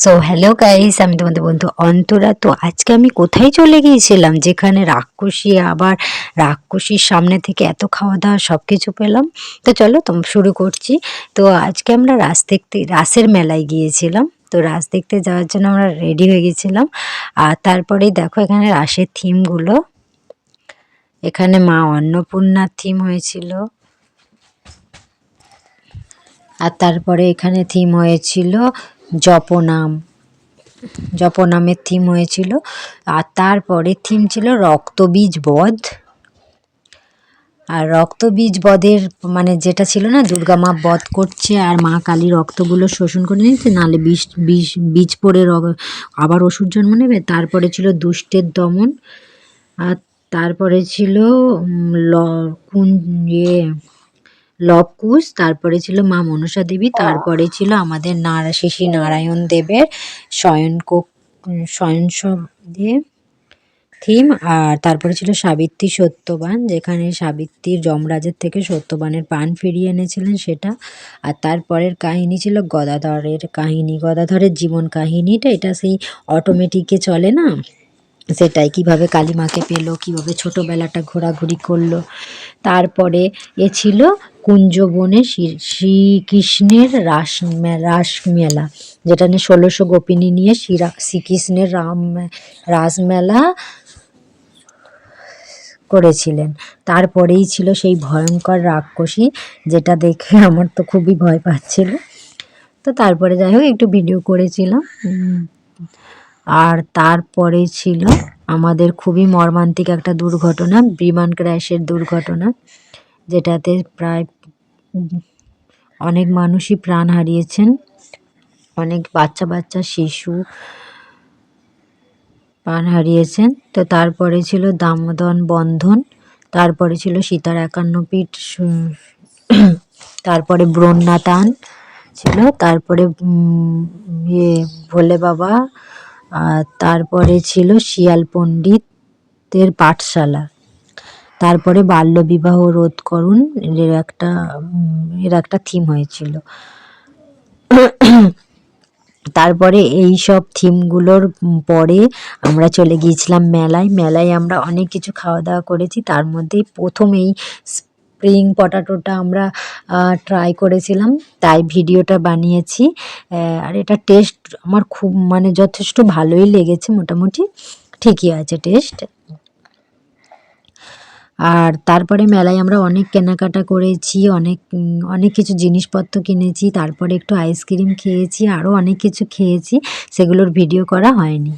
So hello guys, আমি তোমাদের বন্ধু অন্তরা। তো আজকে আমি কোথায় চলে গিয়েছিলাম, যেখানে রাক্ষসী, আবার রাক্ষসীর সামনে থেকে এত খাওয়া দাওয়া সব কিছু পেলাম। তো চলো শুরু করছি। তো আজকে আমরা রাসের মেলায় গিয়েছিলাম। তো রাস দেখতে যাওয়ার জন্য আমরা রেডি হয়ে গেছিলাম। আর তারপরেই দেখো এখানে রাসের থিমগুলো। এখানে মা অন্নপূর্ণার থিম হয়েছিল। আর তারপরে এখানে থিম হয়েছিল জপনাম, জপনামের থিম হয়েছিল। আর তারপরে থিম ছিল রক্তবীজ বধ। আর রক্তবীজ বধের মানে যেটা ছিল না, দুর্গা মা বধ করছে আর মা কালী রক্তগুলো শোষণ করে নিচ্ছে, নাহলে বিষ বিষ বীজ পড়ে আবার অসুর জন্ম নেবে। তারপরে ছিল দুষ্টের দমন। আর তারপরে ছিল লবকুশ। তারপরে ছিল মা মনসা দেবী। তারপরে ছিল আমাদের শ্রী নারায়ণ দেবের শয়ন দেব থিম। আর তারপরে ছিল সাবিত্রী সত্যবান, যেখানে সাবিত্রীর যমরাজের থেকে সত্যবানের প্রাণ ফিরিয়ে এনেছিলেন সেটা। আর তারপরের কাহিনী ছিল গদাধরের কাহিনী, গদাধরের জীবন কাহিনীটা। এটা সেই অটোমেটিকে চলে না, সেটাই কিভাবে কালীমাকে পেলো, কিভাবে ছোটবেলাটা ঘোরাঘুরি করলো। তারপরে এ ছিল কুঞ্জবনে শ্রীকৃষ্ণের রাসমেলা, যেটা নিয়ে 1600 গোপিনী নিয়ে শ্রীকৃষ্ণের রাসমেলা করেছিলেন। তারপরেই ছিল সেই ভয়ঙ্কর রাক্ষসী, যেটা দেখে আমার তো খুবই ভয় পাচ্ছিল। তো তারপরে যাই হোক একটু ভিডিও করেছিলাম। আর তারপরে ছিল আমাদের খুবই মর্মান্তিক একটা দুর্ঘটনা, বিমান ক্র্যাশের দুর্ঘটনা, যেটাতে প্রায় অনেক মানুষই প্রাণ হারিয়েছেন, অনেক বাচ্চা বাচ্চা শিশু প্রাণ হারিয়েছেন। তো তারপরে ছিল দামোদর বন্ধন, তারপরে ছিল সীতার 51 পীঠ, তারপরে ব্রহ্মাতান ছিল, তারপরে ভোলে বাবা। আর তারপরে ছিল শিয়াল পণ্ডিতের পাঠশালা। তারপরে বাল্যবিবাহ রোধ করুন এর একটা থিম হয়েছিল। তারপরে এই সব থিমগুলোর পরে আমরা চলে গিয়েছিলাম মেলায়। মেলায় আমরা অনেক কিছু খাওয়া দাওয়া করেছি, তার মধ্যেই প্রথম এই স্প্রিং পটাটোটা আমরা ট্রাই করেছিলাম, তাই ভিডিওটা বানিয়েছি। আর এটা টেস্ট আমার খুব মানে যথেষ্ট ভালোই লেগেছে, মোটামুটি ঠিকই আছে টেস্ট। আর তারপরে মেলায় আমরা অনেক কেনাকাটা করেছি, অনেক অনেক কিছু জিনিসপত্র কিনেছি, তারপরে একটু আইসক্রিম খেয়েছি, আরও অনেক কিছু খেয়েছি, সেগুলোর ভিডিও করা হয়নি।